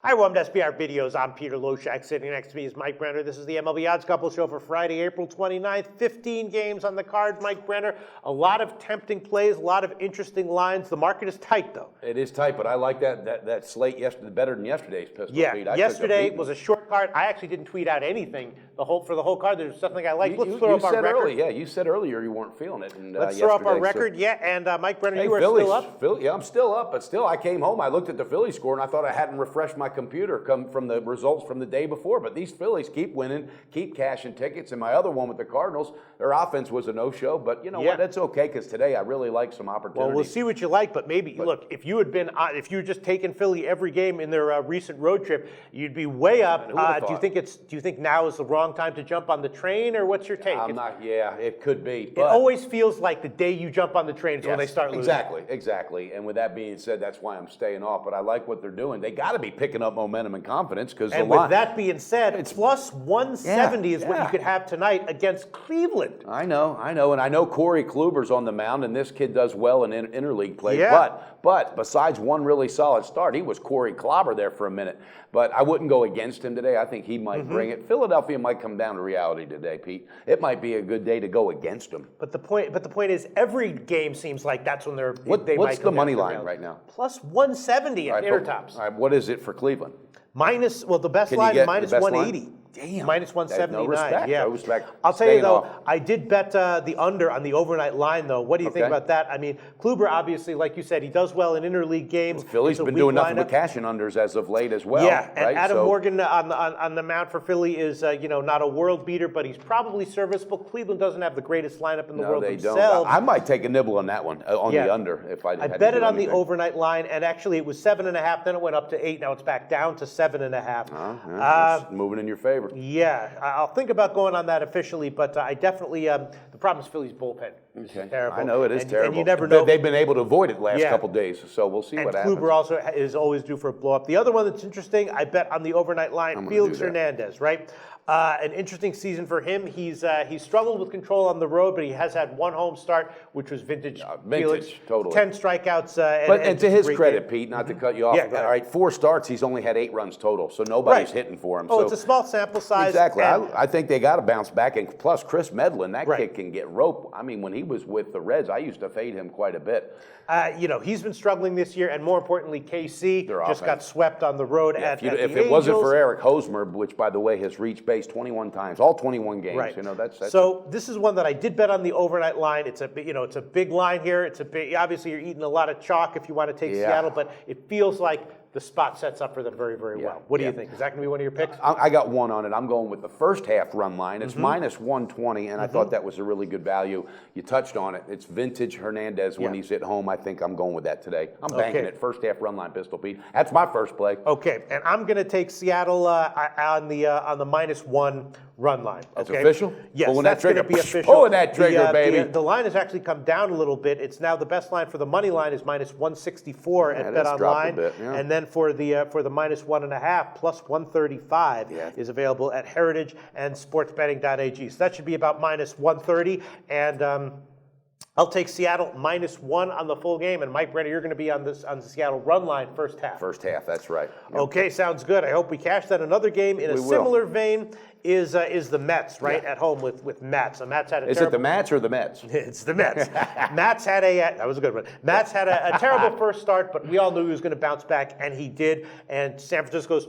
Hi, welcome to SBR Videos. I'm Peter Loshak. Sitting next to me is Mike Brenner. This is the MLB Odds Couple show for Friday, April 29th. 15 games on the card, Mike Brenner. A lot of tempting plays, a lot of interesting lines. The market is tight, though. It is tight, but I like that slate yesterday better than yesterday's pistol. Yeah, Pete. yesterday was a short card. I actually didn't tweet out anything for the whole card. There's something I like. Let's throw up our record. You said earlier you weren't feeling it. And, let's throw up our record. So. Yeah, and Mike Brenner, you are still up? Yeah, I'm still up, but still I came home. I looked at the Phillies score, and I thought I hadn't refreshed my computer from the results from the day before. But these Phillies keep winning, keep cashing tickets. And my other one with the Cardinals, their offense was a no-show. But you know what? That's okay because today I really like some opportunities. Well, we'll see what you like. But maybe look, if you had just taken Philly every game in their recent road trip, you'd be way up. Do you think now is the wrong time to jump on the train, or what's your take? Yeah, it could be. But it always feels like the day you jump on the train is when they start losing. Exactly. And with that being said, that's why I'm staying off. But I like what they're doing. They got to be picking up momentum and confidence because. And with that being said, it's plus 170 is what you could have tonight against Cleveland. I know, and I know Corey Kluber's on the mound, and this kid does well in interleague play. Yeah. But besides one really solid start, he was Corey Kluber there for a minute. But I wouldn't go against him today. I think he might bring it. Philadelphia might come down to reality today, Pete. It might be a good day to go against them. But the point is, every game seems like that's when they what's might the money line right now? Plus 170 at Intertops. All right, what is it for Cleveland? The best line is minus 180. Line? Damn. Minus 179. No respect. Yeah. No respect. I'll tell you though, I did bet the under on the overnight line though. What do you think about that? I mean, Kluber obviously, like you said, he does well in interleague games. Well, Philly's been doing nothing but cashing unders as of late as well. Yeah, and Adam Morgan on the mound for Philly is not a world beater, but he's probably serviceable. Cleveland doesn't have the greatest lineup in the world themselves. Don't. I might take a nibble on that one on the under if I. I bet it on the overnight line, and actually it was 7.5. Then it went up to 8. Now it's back down to 7.5. Moving in your favor. Yeah. I'll think about going on that officially, but I definitely the problem is Philly's bullpen. It's terrible. I know it is terrible. And you never know. They've been able to avoid it the last couple days, so we'll see what happens. And Kluber also is always due for a blow-up. The other one that's interesting, I bet on the overnight line, Felix Hernandez, right? An interesting season for him. He's struggled with control on the road, but he has had one home start, which was vintage Felix. Totally. 10 strikeouts. And to his credit, Pete, not to cut you off. Yeah, all right, 4 starts, he's only had 8 runs total, so nobody's hitting for him. Oh, so it's a small sample size. Exactly. I think they got to bounce back. And plus, Chris Medlin, that kid can get rope. I mean, when he was with the Reds, I used to fade him quite a bit. He's been struggling this year, and more importantly, KC just got swept on the road at the If it wasn't for Eric Hosmer, which, by the way, has reached base 21 times, all 21 games. Right. That's so this is one that I did bet on the overnight line. It's a big line here. It's a big. Obviously, you're eating a lot of chalk if you want to take Seattle, but it feels like the spot sets up for them very, very well. What do you think? Is that going to be one of your picks? I got one on it. I'm going with the first half run line. It's minus 120, and I thought that was a really good value. You touched on it. It's vintage Hernandez when he's at home. I think I'm going with that today. I'm banking it. First half run line, Pistol Pete. That's my first play. Okay, and I'm going to take Seattle on the minus 1 run line. That's official? Yes, Pulling that's that trigger. Going to be official. Pulling that trigger, baby. The line has actually come down a little bit. It's now the best line for the money line is minus 164 at Bet Online, and then for the minus 1.5 plus 135 is available at Heritage and SportsBetting.ag. So that should be about minus 130, and I'll take Seattle minus 1 on the full game, and Mike Brenner, you're going to be on the Seattle run line first half. First half, that's right. Yep. Okay, sounds good. I hope we cash that. Another game in a similar vein is the Mets, right, at home with Mats. So Mats had a Is it the Mats or the Mets? It's the Mets. Mats had that was a good one. Mats had a terrible first start, but we all knew he was going to bounce back, and he did. And San Francisco's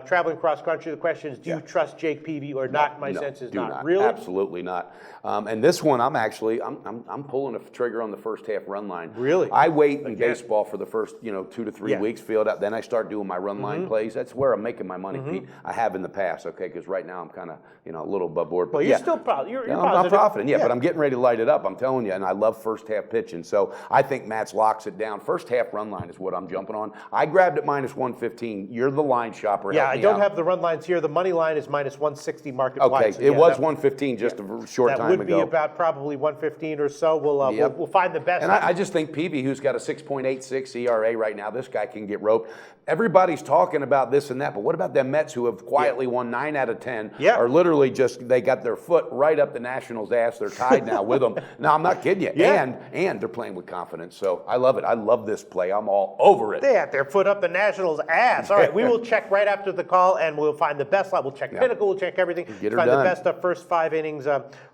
traveling cross country. The question is, do you trust Jake Peavy or not? My sense is not. Really? Absolutely not. And this one, I'm pulling a trigger on the first half run line. Really? I wait in baseball for the first 2 to 3 weeks, field out. Then I start doing my run line plays. That's where I'm making my money, Pete. I have in the past, because right now I'm kind of a little above board. But well, you're still positive. I'm profiting, but I'm getting ready to light it up. I'm telling you, and I love first half pitching. So I think Mats locks it down. First half run line is what I'm jumping on. I grabbed it minus 115. You're the line shopper. Yeah, I don't have the run lines here. The money line is minus 160 market wide. Okay, so it was 115 just a short time ago. That would be about probably 115 or so. We'll find the best. And I just think Peavy, who's got a 6.86 ERA right now, this guy can get roped. Everybody's talking about this and that, but what about them Mets who have quietly won 9 out of 10? are literally just, they got their foot right up the Nationals' ass. They're tied now with them. No, I'm not kidding you. And they're playing with confidence. So I love it. I love this play. I'm all over it. They had their foot up the Nationals' ass. All right, we will check right after the call, and we'll find the best line. We'll check Pinnacle. We'll check everything. Find the best first 5 innings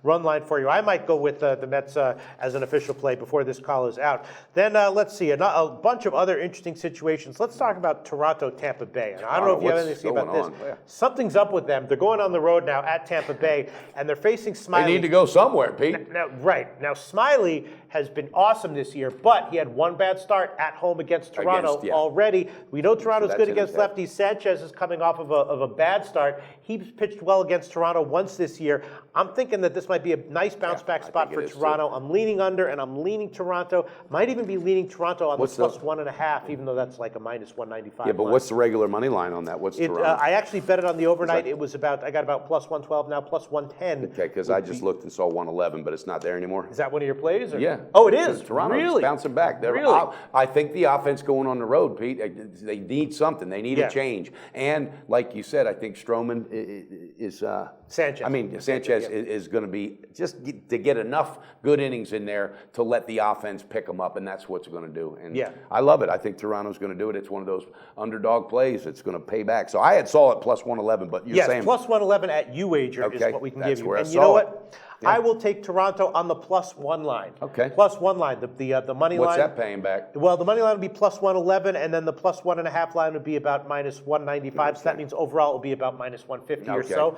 run line for you. I might go with the Mets as an official play before this call is out. Then let's see, a bunch of other interesting situations. Let's talk about Toronto, Tampa Bay. And I don't know if you have anything to say about this. Something's up with them. They're going on the road now at Tampa Bay, and they're facing Smiley. They need to go somewhere, Pete. Now, Smiley has been awesome this year, but he had one bad start at home against Toronto already. We know Toronto's good against lefties. Sanchez is coming off of a bad start. He's pitched well against Toronto once this year. I'm thinking that this might be a nice bounce-back spot for Toronto. I'm leaning under, and I'm leaning Toronto. Might even be leaning Toronto on the plus 1.5, even though that's like a minus 195. Yeah, but what's the regular money line on that? What's Toronto? I actually bet it on the overnight. It was I got about plus 112, now plus 110. Okay, because I just looked and saw 111, but it's not there anymore. Is that one of your plays? Or? Yeah. Oh, it is? Toronto's really? Bouncing back. Really? I think the offense going on the road, Pete, they need something. They need a change. And like you said, I think Stroman is Sanchez. I mean, Sanchez is going to be just to get enough good innings in there to let the offense pick them up, and that's what's going to do. And I love it. I think Toronto's going to do it. It's one of those underdog plays. It's going to pay back. So I had saw it plus 111, but you're saying plus 111 at UWager is what we can give you. And you know what? I will take Toronto on the plus 1 line. Okay. Plus 1 line. The money line. What's that paying back? Well, the money line would be plus 111, and then the plus 1.5 line would be about minus 195. So that means overall it will be about minus 150 or so.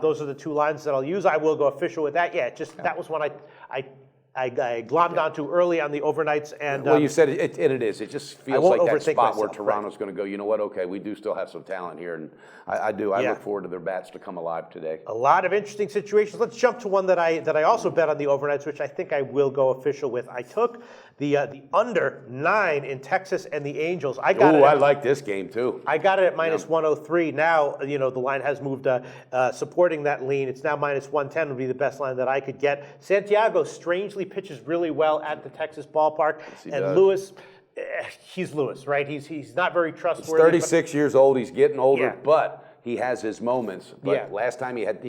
Those are the 2 lines that I'll use. I will go official with that. That was one I glommed onto early on the overnights. And well, you said it is. It just feels like that spot where Toronto's going to go, you know what, okay, we do still have some talent here. And I do. I look forward to their bats to come alive today. A lot of interesting situations. Let's jump to one that I also bet on the overnights, which I think I will go official with. I took the under 9 in Texas and the Angels. I like this game too. I got it at minus 103. Now, the line has moved supporting that lean. It's now minus 110 would be the best line that I could get. Santiago strangely pitches really well at the Texas ballpark. And Lewis, he's Lewis, right? He's not very trustworthy. He's 36 years old. He's getting older, but he has his moments. But last time he had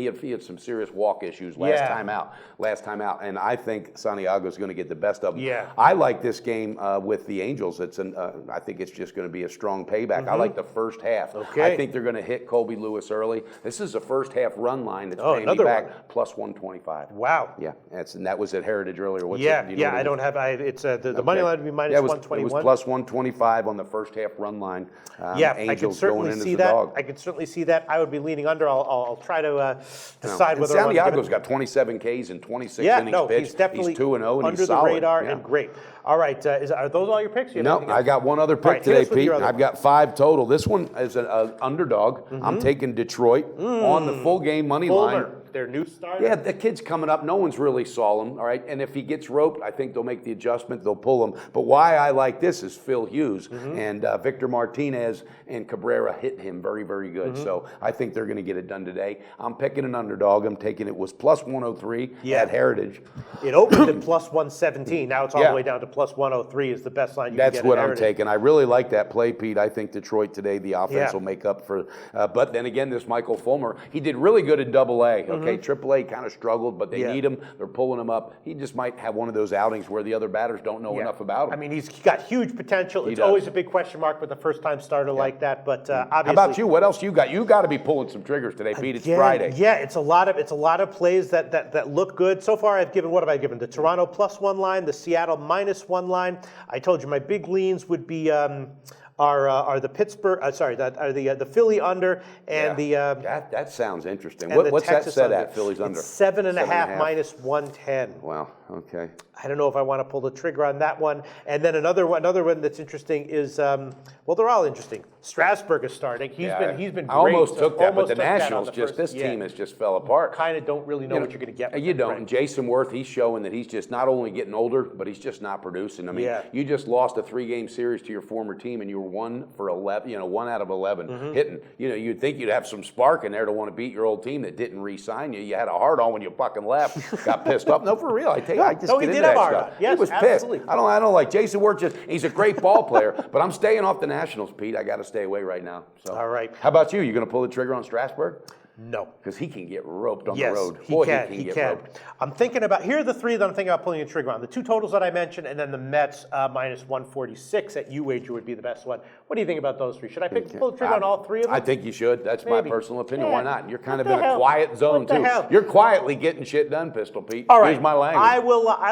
some serious walk issues last time out. And I think Santiago's going to get the best of him. Yeah. I like this game with the Angels. I think it's just going to be a strong payback. I like the first half. Okay. I think they're going to hit Colby Lewis early. This is a first half run line that's paying me back plus 125. Wow. Yeah. And that was at Heritage earlier. I don't have it's the money line would be minus 121. It was plus 125 on the first half run line. I can certainly see that. I can certainly see that. I would be leaning under. I'll try to decide whether I want to give it. Santiago's got 27 Ks and 26 innings pitched. He's definitely 2-0 and under the radar and great. All right, are those all your picks? No, I got one other pick today, Pete. I've got 5 total. This one is an underdog. I'm taking Detroit on the full game money line. Their new starter. Yeah, the kid's coming up. No one's really saw him, all right? And if he gets roped, I think they'll make the adjustment. They'll pull him. But why I like this is Phil Hughes. And Victor Martinez and Cabrera hit him very, very good. So I think they're going to get it done today. I'm picking an underdog. I'm taking it was plus 103 at Heritage. It opened at plus 117. Now it's all the way down to plus 103 is the best line you can get. That's what I'm taking. I really like that play, Pete. I think Detroit today, the offense will make up for. But then again, this Michael Fulmer, he did really good in Double-A. Okay, Triple-A kind of struggled, but they need him. They're pulling him up. He just might have one of those outings where the other batters don't know enough about him. I mean, he's got huge potential. It's always a big question mark with a first-time starter like that. But obviously, how about you? What else you got? You got to be pulling some triggers today, Pete. It's Friday. Yeah, it's a lot of plays that look good. So far, I've given, what have I given? The Toronto plus 1 line, the Seattle minus 1 line. I told you my big leans would be are the Pittsburgh, the Philly under and the that sounds interesting. What's that set at? Philly's under? It's 7.5 minus 110. Wow. Okay. I don't know if I want to pull the trigger on that one. And then another one that's interesting is well, they're all interesting. Strasburg is starting. He's been great. I almost took that, but the Nationals this team has just fell apart. Kind of don't really know what you're going to get. You don't. Right. And Jason Worth, he's showing that he's just not only getting older, but he's just not producing. I mean, you just lost a 3-game series to your former team, and you were 1 for 11. 1 out of 11 hitting. You'd think you'd have some spark in there to want to beat your old team that didn't re-sign you. You had a hard on when you fucking left. Got pissed off. No, for real. I just he did have a hard on. Yes, he was absolutely. Pissed. I don't like Jason Worth. He's a great ball player, but I'm staying off the Nationals, Pete. I got to stay away right now. So. All right. How about you? You going to pull the trigger on Strasburg? No. Because he can get roped on the Yes, road. he Boy, can. he can get roped. I'm thinking about, here are the three that I'm thinking about pulling a trigger on. The two totals that I mentioned, and then the Mets minus 146 at UWager would be the best one. What do you think about those three? Should I pull the trigger on all three of them? I think you should. That's my personal opinion. Yeah. Why not? You're kind of What in the a hell? quiet zone, What the too. hell? You're quietly getting shit done, Pistol Pete. All right. Here's my language. I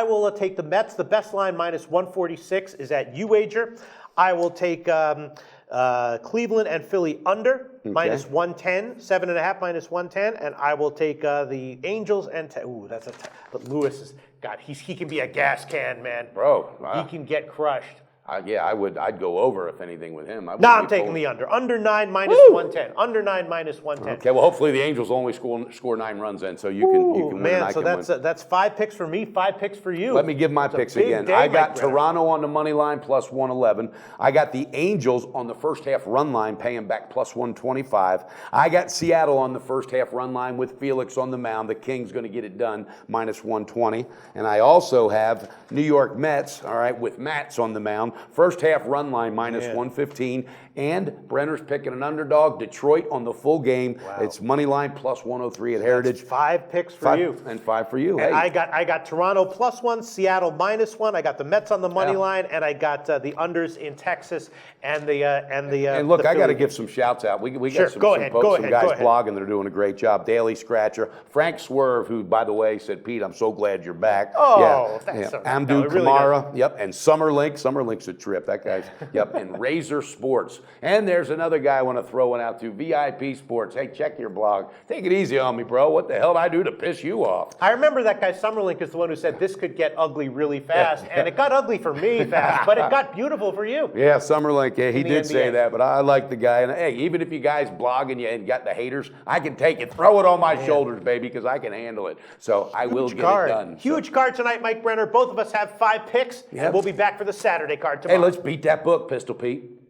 will take the Mets. The best line minus 146 is at UWager. I will take Cleveland and Philly under minus 110, 7.5 minus 110, and I will take the Angels and but Lewis is he can be a gas can, man. Bro, He can get crushed. I'd go over if anything with him. No, I'm taking the under. Under 9 minus 110. Under 9 minus 110. Okay, well, hopefully the Angels only score 9 runs then, so you can win. Man, and I so can win. that's 5 picks for me, 5 picks for you. Let me give my picks again. I got Toronto on the money line plus 111. I got the Angels on the first half run line paying back plus 125. I got Seattle on the first half run line with Felix on the mound. The King's going to get it done minus 120. And I also have New York Mets, all right, with Mats on the mound. First half run line minus 115. And Brenner's picking an underdog. Detroit on the full game. Wow. It's money line plus 103 at Heritage. That's 5 picks for you. And 5 for you. And I got Toronto plus 1, Seattle minus 1. I got the Mets on the money line, and I got the unders in Texas and the And look, I got to give some shouts out. We got some guys blogging that are doing a great job. Daily Scratcher, Frank Swerve, who by the way said, Pete, I'm so glad you're back. Oh, thanks. Amdu Kamara, and Summerlink. Summerlink's a trip. That guy's and Razor Sports. And there's another guy I want to throw one out to, VIP Sports. Hey, check your blog. Take it easy on me, bro. What the hell did I do to piss you off? I remember that guy Summerlink is the one who said this could get ugly really fast, and it got ugly for me fast, but it got beautiful for you. Yeah, Summerlink, he did say that, but I like the guy. And hey, even if you guys blog and got the haters, I can take it. Throw it on my shoulders, baby, because I can handle it. So I will get it done. Huge card tonight, Mike Brenner. Both of us have 5 picks, and we'll be back for the Saturday card tomorrow. Hey, let's beat that book, Pistol Pete.